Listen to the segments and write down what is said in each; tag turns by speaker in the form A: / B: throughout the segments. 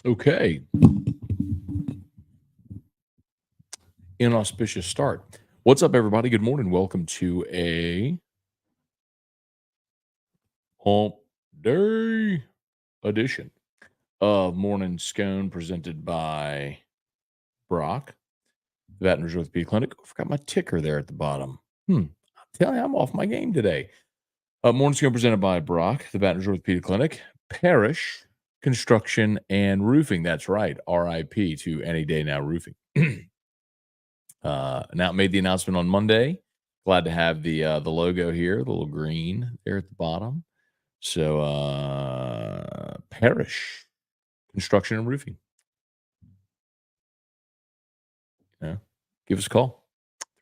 A: Okay. Inauspicious start. What's up, everybody? Good morning. Welcome to a hump day edition of Morning Scone presented by Brock, Veterans Orthopedic Clinic. I forgot my ticker there at the bottom. I'm telling you, I'm off my game today. Morning Scone presented by Brock, the Veterans Orthopedic Clinic, Parish Construction and Roofing. That's right. RIP to Any Day Now Roofing. Now made the announcement on Monday. Glad to have the logo here, the little green there at the bottom. So Parish Construction and Roofing. Yeah. Give us a call.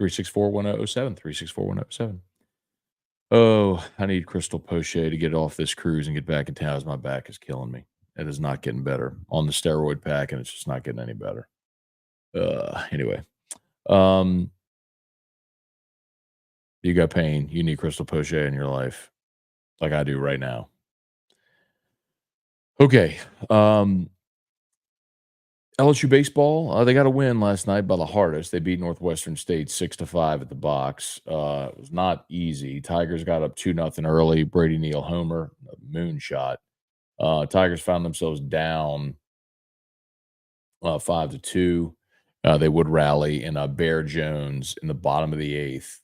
A: 364-1007. 364-1007. Oh, I need Crystal Poche to get off this cruise and get back in town as my back is killing me. It is not getting better on the steroid pack, and it's just not getting any better. Anyway. You got pain. You need Crystal Poche in your life, like I do right now. Okay. LSU baseball, they got a win last night by the hardest. They beat Northwestern State 6-5 at the box. It was not easy. Tigers got up 2-0 early. Brady Neal homer, a moonshot. Tigers found themselves down 5-2. They would rally, and Bear Jones in the bottom of the eighth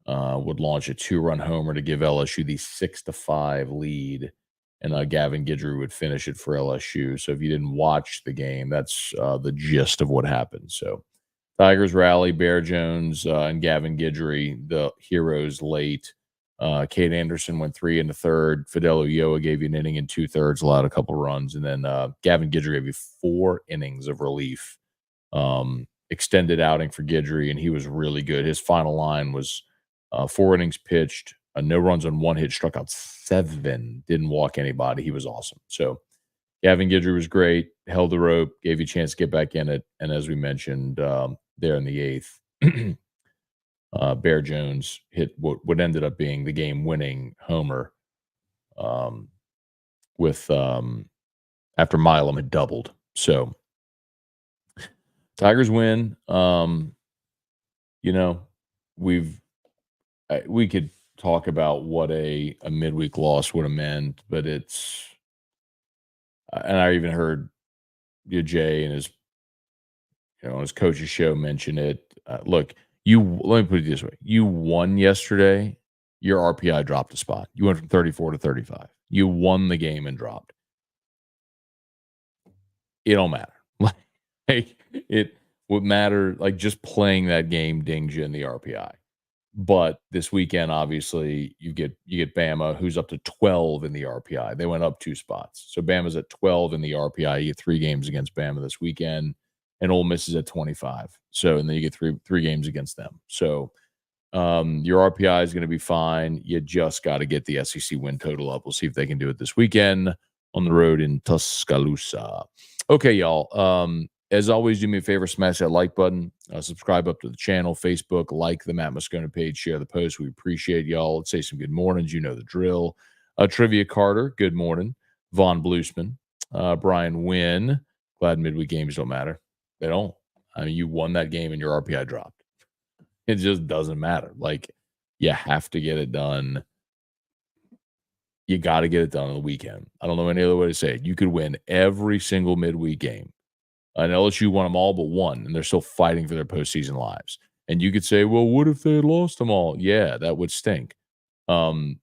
A: would launch a 2-run homer to give LSU the 6-5 lead, and Gavin Guidry would finish it for LSU. So if you didn't watch the game, that's the gist of what happened. So Tigers rally, Bear Jones and Gavin Guidry, the heroes late. Kate Anderson went 3 in the third. Fidel Ulloa gave you an inning and 2/3, allowed a couple runs, and then Gavin Guidry gave you 4 innings of relief. Extended outing for Guidry, and he was really good. His final line was 4 innings pitched, no runs on 1 hit, struck out 7, didn't walk anybody. He was awesome. So Gavin Guidry was great, held the rope, gave you a chance to get back in it. And as we mentioned there in the eighth, Bear Jones hit what ended up being the game-winning homer with after Milam had doubled. So Tigers win. You know, we could talk about what a midweek loss would have meant, but it's and I even heard Jay and his on his coach's show mention it. Look, let me put it this way: you won yesterday. Your RPI dropped a spot. You went from 34 to 35. You won the game and dropped. It don't matter. Like it would matter. Like just playing that game dings you in the RPI. But this weekend, obviously, you get Bama, who's up to 12 in the RPI. They went up 2 spots. So Bama's at 12 in the RPI. You get 3 games against Bama this weekend, and Ole Miss is at 25. So, and then you get three games against them. So your RPI is going to be fine. You just got to get the SEC win total up. We'll see if they can do it this weekend on the road in Tuscaloosa. Okay, y'all. As always, do me a favor, smash that like button, subscribe up to the channel, Facebook, like the Matt Moscona page, share the post. We appreciate y'all. Let's say some good mornings. You know the drill. Trivia Carter, good morning. Vaughn Bluesman, Brian Wynn. Glad midweek games don't matter. They don't. I mean, you won that game and your RPI dropped. It just doesn't matter. Like, you have to get it done. You got to get it done on the weekend. I don't know any other way to say it. You could win every single midweek game. And LSU won them all but one, and they're still fighting for their postseason lives. And you could say, well, what if they had lost them all? Yeah, that would stink. But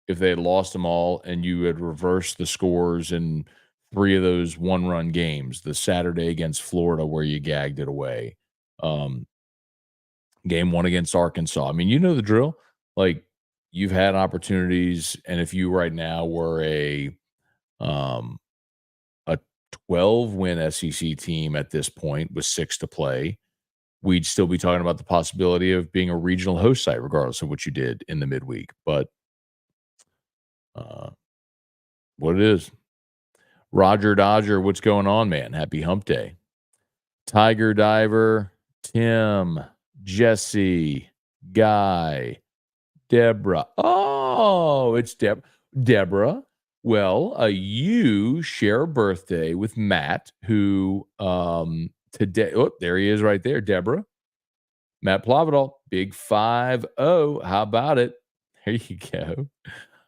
A: if they had lost them all and you had reversed the scores in 3 of those one-run games, the Saturday against Florida where you gagged it away, game 1 against Arkansas. I mean, you know the drill. Like, you've had opportunities, and if you right now were a 12-win SEC team at this point with 6 to play, we'd still be talking about the possibility of being a regional host site, regardless of what you did in the midweek. But what it is. Roger Dodger, what's going on, man? Happy hump day. Tiger Diver, Tim, Jesse, Guy, Deborah. Oh, it's Deborah. Well, you share a birthday with Matt, who today. Oh, there he is, right there, Deborah. Matt Plavidal, big 5-0. How about it? There you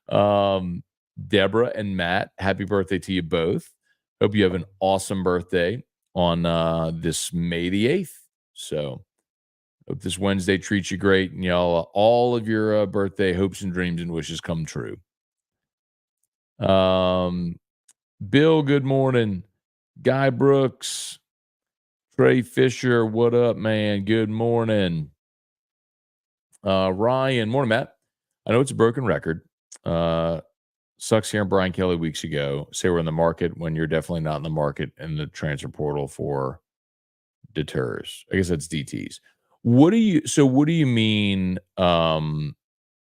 A: go. Deborah and Matt, happy birthday to you both. Hope you have an awesome birthday on this May the 8th. So, hope this Wednesday treats you great and y'all all of your birthday hopes and dreams and wishes come true. Um, Bill, good morning. Guy Brooks, Trey Fisher, what up, man? Good morning. Ryan, morning, Matt. I know it's a broken record. Sucks hearing Brian Kelly weeks ago say we're in the market when you're definitely not in the market in the transfer portal for deters. I guess that's DTs. What do you mean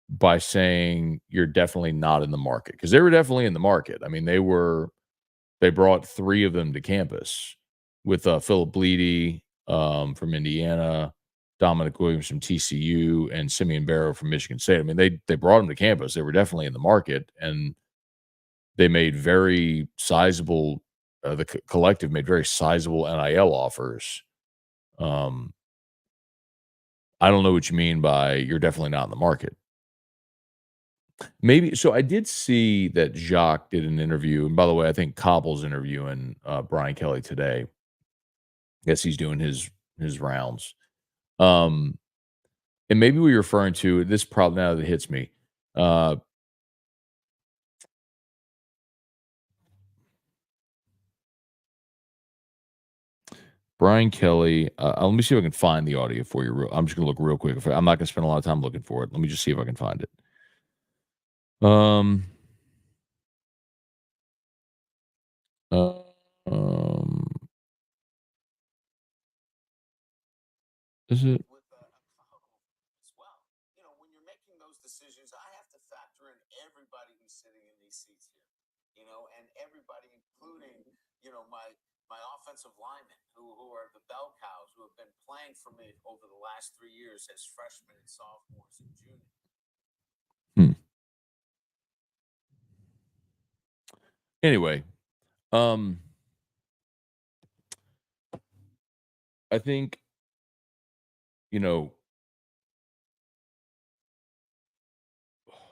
A: by saying you're definitely not in the market? Because they were definitely in the market. I mean, they brought 3 of them to campus with Philip Bleedy from Indiana, Dominic Williams from TCU, and Simeon Barrow from Michigan State. I mean, they brought them to campus. They were definitely in the market, and they made very sizable. The collective made very sizable NIL offers. Um, I don't know what you mean by you're definitely not in the market. Maybe so. I did see that Jacques did an interview, and by the way, I think Cobble's interviewing Brian Kelly today. Guess he's doing his rounds. Um, and maybe what you're referring to this problem now that it hits me. Uh, Brian Kelly. Let me see if I can find the audio for you. I'm just gonna look real quick. I'm not gonna spend a lot of time looking for it. Let me just see if I can find it. Um. Uh, um. Is it? Hmm. Anyway, um, I think you know.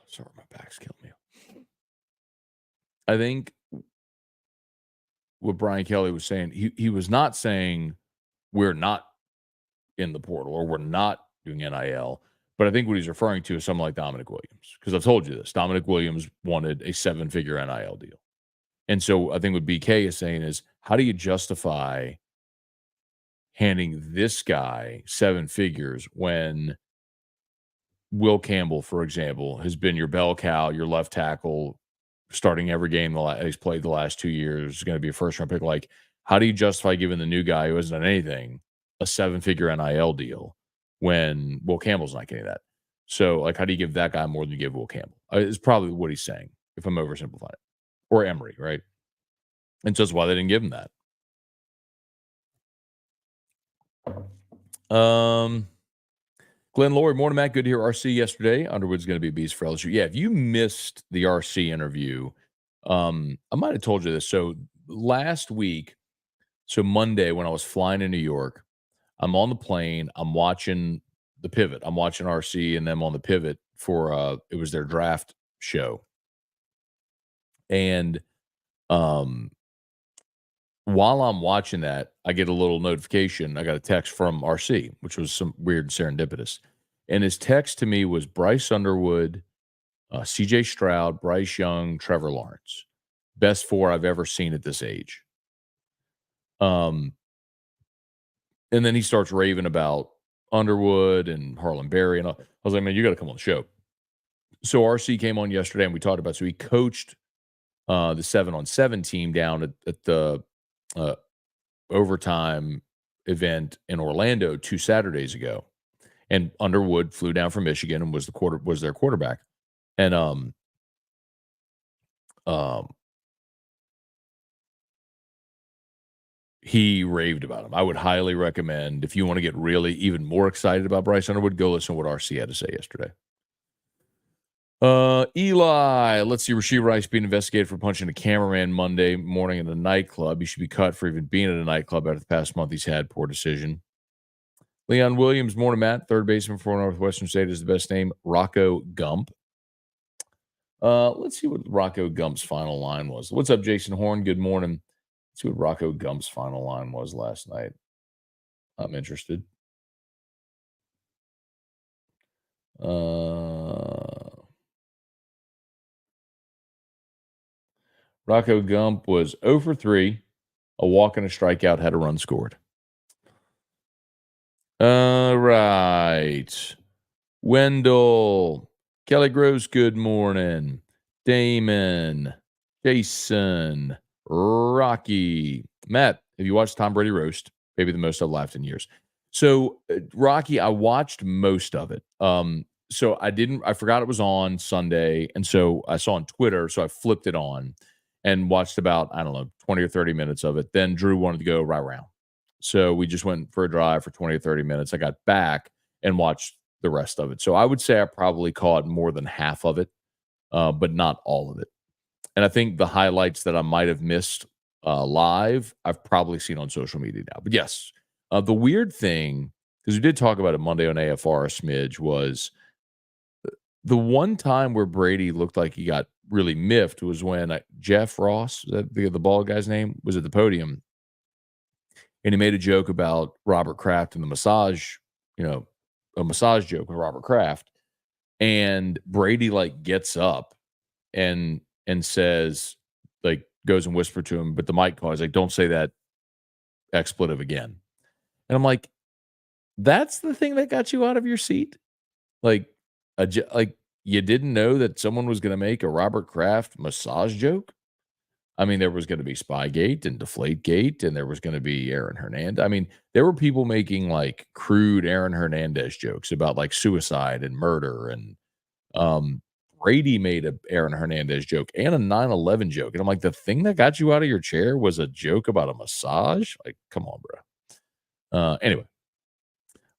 A: Sorry, my back's killing me. I think what Brian Kelly was saying, he was not saying we're not in the portal or we're not doing NIL. But I think what he's referring to is someone like Dominic Williams. Because I've told you this. Dominic Williams wanted a 7-figure NIL deal. And so I think what BK is saying is, how do you justify handing this guy 7 figures when Will Campbell, for example, has been your bell cow, your left tackle, starting every game he's played the last 2 years, is going to be a first round pick. Like, how do you justify giving the new guy who hasn't done anything a 7-figure NIL deal when Will Campbell's not getting that? So, like, how do you give that guy more than you give Will Campbell? Is probably what he's saying, if I'm oversimplifying it, or Emery, right? And so that's why they didn't give him that. Glenn Laurie, morning, Matt. Good to hear RC yesterday. Underwood's going to be a beast for LSU. Yeah, if you missed the RC interview, I might have told you this. So last week, so Monday when I was flying to New York, I'm on the plane. I'm watching the pivot. I'm watching RC and them on the pivot for it was their draft show. And while I'm watching that, I get a little notification. I got a text from RC, which was some weird serendipitous. And his text to me was Bryce Underwood, CJ Stroud, Bryce Young, Trevor Lawrence. Best 4 I've ever seen at this age. And then he starts raving about Underwood and Harlan Berry. And I was like, man, you got to come on the show. So RC came on yesterday and we talked about, so he coached the 7-on-7 team down at the overtime event in Orlando 2 Saturdays ago. And Underwood flew down from Michigan and was their quarterback. And he raved about him. I would highly recommend, if you want to get really even more excited about Bryce Underwood, go listen to what RC had to say yesterday. Eli, let's see. Rasheed Rice being investigated for punching a cameraman Monday morning in a nightclub. He should be cut for even being at a nightclub after the past month he's had. Poor decision. Leon Williams, morning, Matt. Third baseman for Northwestern State is the best name. Rocco Gump. Let's see what Rocco Gump's final line was. What's up, Jason Horn? Good morning. Let's see what Rocco Gump's final line was last night. I'm interested. Rocco Gump was 0 for 3, a walk and a strikeout, had a run scored. All right. Wendell, Kelly Gross, good morning. Damon, Jason, Rocky, Matt. Have you watched Tom Brady roast? Maybe the most I've laughed in years. So, Rocky, I watched most of it. So I forgot it was on Sunday, and so I saw on Twitter, so I flipped it on and watched about, I don't know, 20 or 30 minutes of it. Then Drew wanted to go right around. So we just went for a drive for 20 or 30 minutes. I got back and watched the rest of it. So I would say I probably caught more than half of it, but not all of it. And I think the highlights that I might have missed live, I've probably seen on social media now. But yes, the weird thing, because we did talk about it Monday on AFR a smidge, was the one time where Brady looked like he got really miffed was when Jeff Ross, the bald guy's name, was at the podium. And he made a joke about Robert Kraft and the massage, a massage joke with Robert Kraft. And Brady gets up and says, goes and whispered to him, but the mic calls don't say that expletive again. And I'm like, that's the thing that got you out of your seat? Like, you didn't know that someone was going to make a Robert Kraft massage joke? I mean, there was going to be Spygate and Deflategate, and there was going to be Aaron Hernandez. I mean, there were people making crude Aaron Hernandez jokes about suicide and murder, and Brady made a Aaron Hernandez joke and a 9/11 joke, and I'm like, the thing that got you out of your chair was a joke about a massage? Come on, bro. Anyway,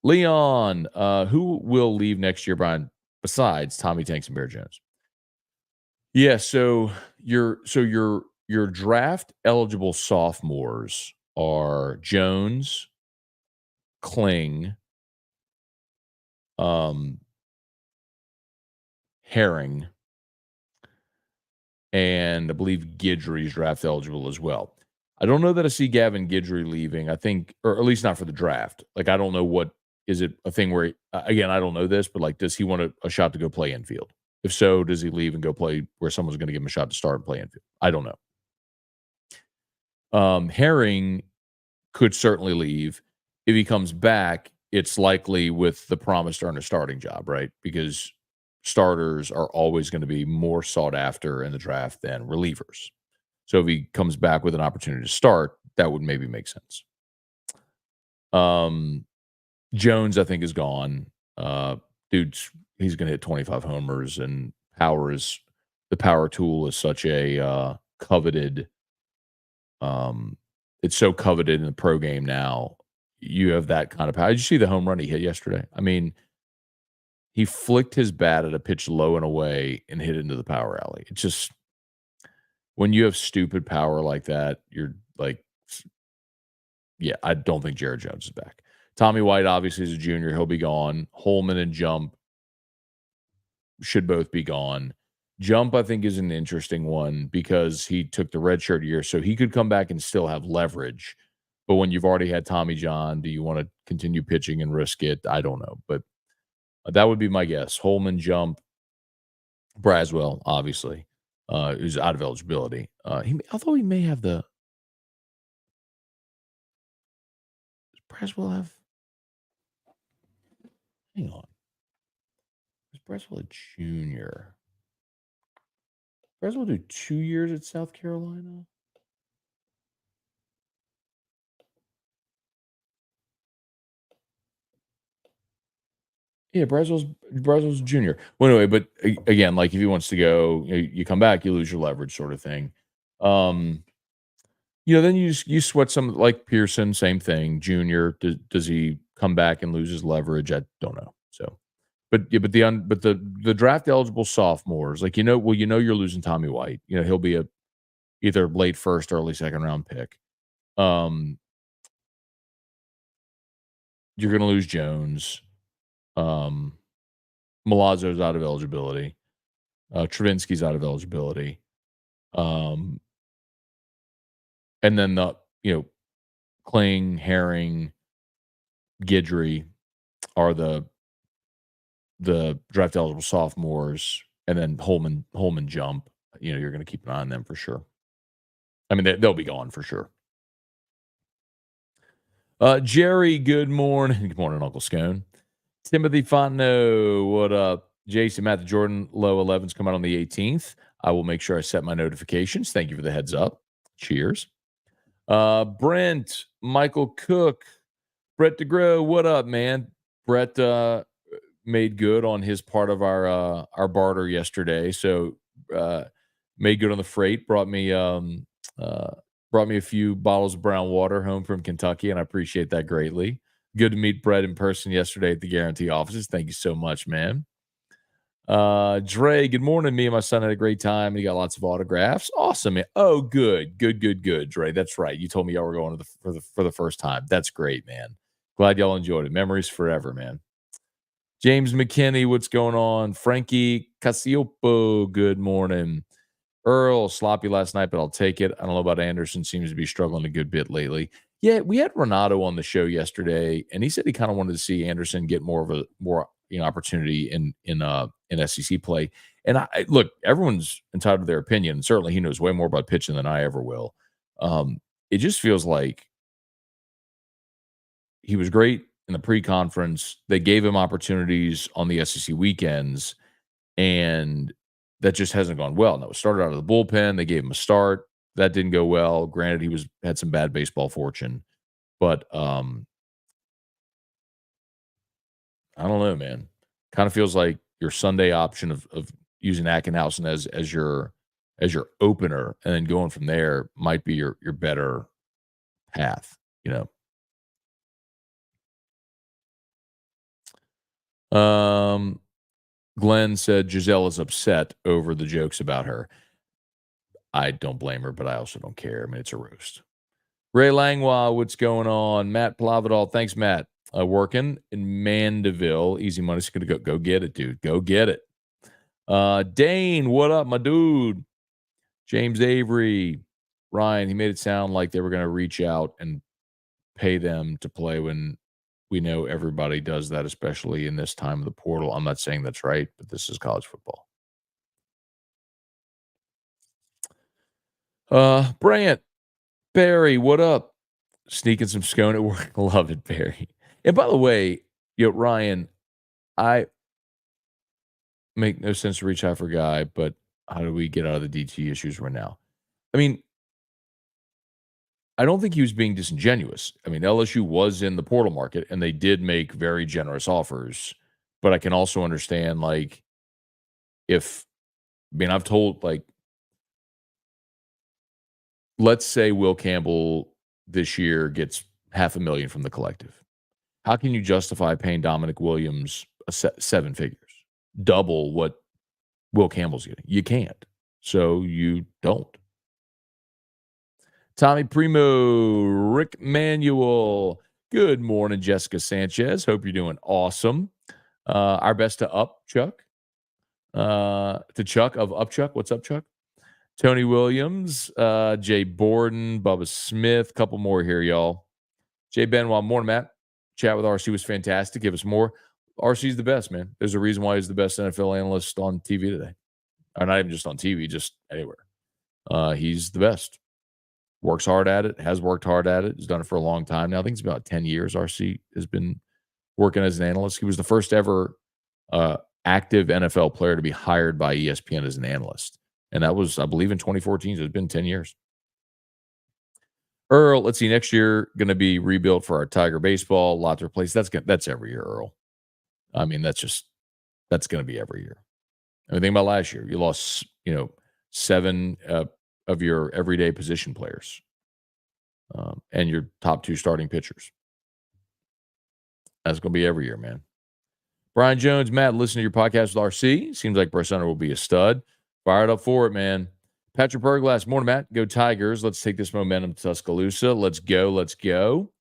A: Leon, who will leave next year, Brian? Besides Tommy Tanks and Bear Jones? Yeah, so your draft eligible sophomores are Jones, Kling, um, Herring, and I believe Guidry's draft eligible as well. I don't know that I see Gavin Guidry leaving. I think, or at least not for the draft. I don't know what is it a thing where again I don't know this, but does he want a shot to go play infield? If so, does he leave and go play where someone's going to give him a shot to start and play infield? I don't know. Herring could certainly leave. If he comes back, it's likely with the promise to earn a starting job, right? Because starters are always going to be more sought after in the draft than relievers. So if he comes back with an opportunity to start, that would maybe make sense. Jones, I think, is gone. He's going to hit 25 homers, and the power tool is such a coveted. It's so coveted in the pro game now. You have that kind of power. Did you see the home run he hit yesterday? I mean, he flicked his bat at a pitch low and away and hit into the power alley. It's just when you have stupid power like that, you're yeah, I don't think Jared Jones is back. Tommy White obviously is a junior. He'll be gone. Holman and Jump should both be gone. Jump, I think, is an interesting one because he took the redshirt year, so he could come back and still have leverage. But when you've already had Tommy John, do you want to continue pitching and risk it? I don't know, but that would be my guess. Holman, Jump, Braswell, obviously, who's out of eligibility. Although he may have does Braswell have? Hang on, is Braswell a junior? Braswell do 2 years at South Carolina. Yeah, Braswell's junior. Well, anyway, but again, if he wants to go, you come back, you lose your leverage, sort of thing. Um, then you sweat some like Pearson, same thing. Junior, does he come back and lose his leverage? I don't know. So but the draft eligible sophomores, like, you're losing Tommy White. He'll be a either late first, early second round pick. Um, you're gonna lose Jones. Um, Milazzo's out of eligibility. Travinsky's out of eligibility. Um, and then Kling, Herring, Gidry are the draft eligible sophomores, and then Holman jump. You're going to keep an eye on them for sure. I mean, they'll be gone for sure. Jerry, good morning. Good morning, Uncle Scone. Timothy Fontenot, what up? Jason, Matt, the Jordan Low 11s come out on the 18th. I will make sure I set my notifications. Thank you for the heads up. Cheers. Brent, Michael Cook, Brett DeGrow, what up, man? Brett made good on his part of our barter yesterday. So made good on the freight. Uh, brought me a few bottles of brown water home from Kentucky, and I appreciate that greatly. Good to meet Brett in person yesterday at the Guarantee offices. Thank you so much, man. Dre, good morning. Me and my son had a great time, and he got lots of autographs. Awesome, man. Oh, good, Dre. That's right. You told me y'all were going for the first time. That's great, man. Glad y'all enjoyed it. Memories forever, man. James McKinney, what's going on? Frankie Casiopo, good morning. Earl, sloppy last night, but I'll take it. I don't know about Anderson. Seems to be struggling a good bit lately. Yeah, we had Renato on the show yesterday, and he said he kind of wanted to see Anderson get more opportunity in SEC play. And look, everyone's entitled to their opinion. And certainly, he knows way more about pitching than I ever will. It just feels like he was great in the pre-conference. They gave him opportunities on the SEC weekends, and that just hasn't gone well. Now, it started out of the bullpen. They gave him a start. That didn't go well. Granted, he had some bad baseball fortune, but I don't know, man. Kind of feels like your Sunday option of using Ackenhausen as your opener, and then going from there might be your better path. Um, Glenn said Giselle is upset over the jokes about her. I don't blame her, but I also don't care. I mean, it's a roast. Ray Langlois, what's going on? Matt Plavidal, thanks, Matt. Working in Mandeville. Easy money's going to go get it, dude. Go get it. Dane, what up, my dude? James Avery, Ryan, he made it sound like they were going to reach out and pay them to play when we know everybody does that, especially in this time of the portal. I'm not saying that's right, but this is college football. Bryant, Barry, what up? Sneaking some scone at work. Love it, Barry. And by the way, Ryan, I make no sense to reach out for Guy, but how do we get out of the DT issues right now? I mean, I don't think he was being disingenuous. I mean, LSU was in the portal market and they did make very generous offers, but I can also understand, like, I've told, like, let's say Will Campbell this year gets $500,000 from the collective. How can you justify paying Dominic Williams seven figures, double what Will Campbell's getting? You can't. So you don't. Tommy Primo, Rick Manuel. Good morning, Jessica Sanchez. Hope you're doing awesome. Our best to up, Chuck. To Chuck of Up Chuck. What's up, Chuck? Tony Williams, Jay Borden, Bubba Smith. Couple more here, y'all. Jay Benoit, morning, Matt. Chat with RC was fantastic. Give us more. RC's the best, man. There's a reason why he's the best NFL analyst on TV today. Or not even just on TV, just anywhere. He's the best. Works hard at it, has worked hard at it. He's done it for a long time now. I think it's about 10 years RC has been working as an analyst. He was the first ever active NFL player to be hired by ESPN as an analyst. And that was, I believe, in 2014. So it's been 10 years. Earl, let's see, next year going to be rebuilt for our Tiger baseball, lot to replace. That's every year, Earl. I mean, that's going to be every year. I mean, think about last year. You lost, 7 of your everyday position players and your top 2 starting pitchers. That's going to be every year, man. Brian Jones, Matt, listen to your podcast with RC. Seems like Bryce Hunter will be a stud. Fired up for it, man. Patrick Berglass, morning, Matt. Go Tigers. Let's take this momentum to Tuscaloosa. Let's go. Let's go.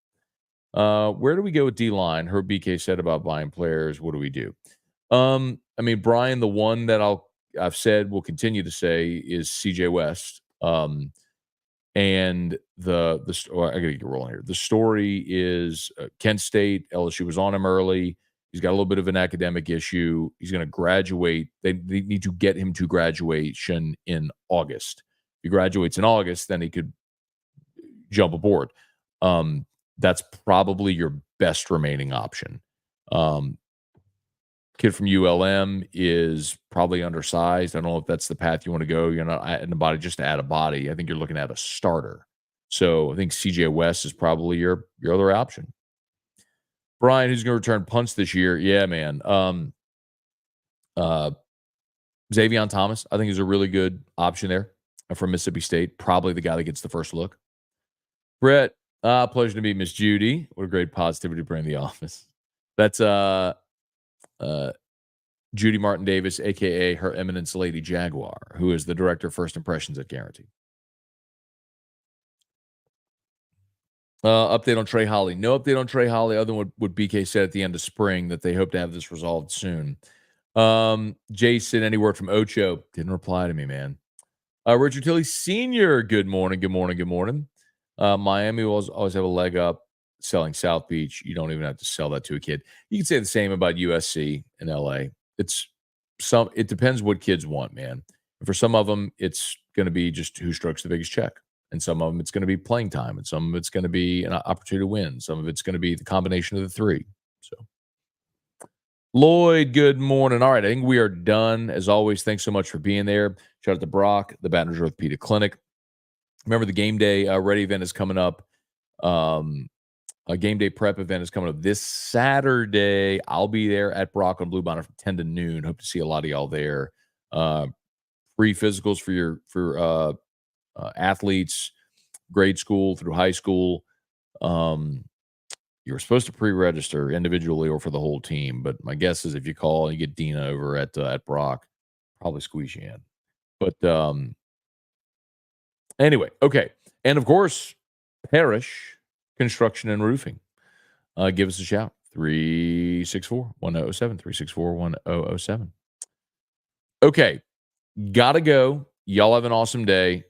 A: Where do we go with D-line? Herb BK said about buying players. What do we do? I mean, Brian, the one that I've said will continue to say is CJ West. And I gotta get rolling here. The story is Kent State, LSU was on him early. He's got a little bit of an academic issue. He's going to graduate. They need to get him to graduation in August. If he graduates in August, then he could jump aboard. That's probably your best remaining option. Kid from ULM is probably undersized. I don't know if that's the path you want to go. You're not adding a body just to add a body. I think you're looking at a starter. So I think CJ West is probably your other option. Brian, who's going to return punts this year? Yeah, man. Xavion Thomas, I think, is a really good option there from Mississippi State. Probably the guy that gets the first look. Brett, pleasure to meet Miss Judy. What a great positivity to bring in the office. That's Judy Martin Davis, a.k.a. Her Eminence Lady Jaguar, who is the director of First Impressions at Guarantee. Update on Trey Holly. No update on Trey Holly other than what BK said at the end of spring, that they hope to have this resolved soon. Jason, any word from Ocho? Didn't reply to me, man. Richard Tilley Sr., good morning, good morning, good morning. Miami will always have a leg up selling South Beach. You don't even have to sell that to a kid. You can say the same about USC and LA. It depends what kids want, man. And for some of them, it's going to be just who strokes the biggest check. And some of them, it's going to be playing time. And some of it's going to be an opportunity to win. Some of it's going to be the combination of the three. So, Lloyd, good morning. All right, I think we are done. As always, thanks so much for being there. Shout out to Brock, the Baton Rouge Orthopedic Clinic. Remember, the game day ready event is coming up. A game day prep event is coming up this Saturday. I'll be there at Brock on Blue Bonnet from 10 to noon. Hope to see a lot of y'all there. Free physicals for athletes, grade school through high school. You're supposed to pre-register individually or for the whole team, but my guess is if you call and you get Dina over at Brock, probably squeeze you in. But anyway, okay. And of course, Parrish Construction and Roofing. Give us a shout. 364-1007. 364-1007. Okay. Gotta go. Y'all have an awesome day.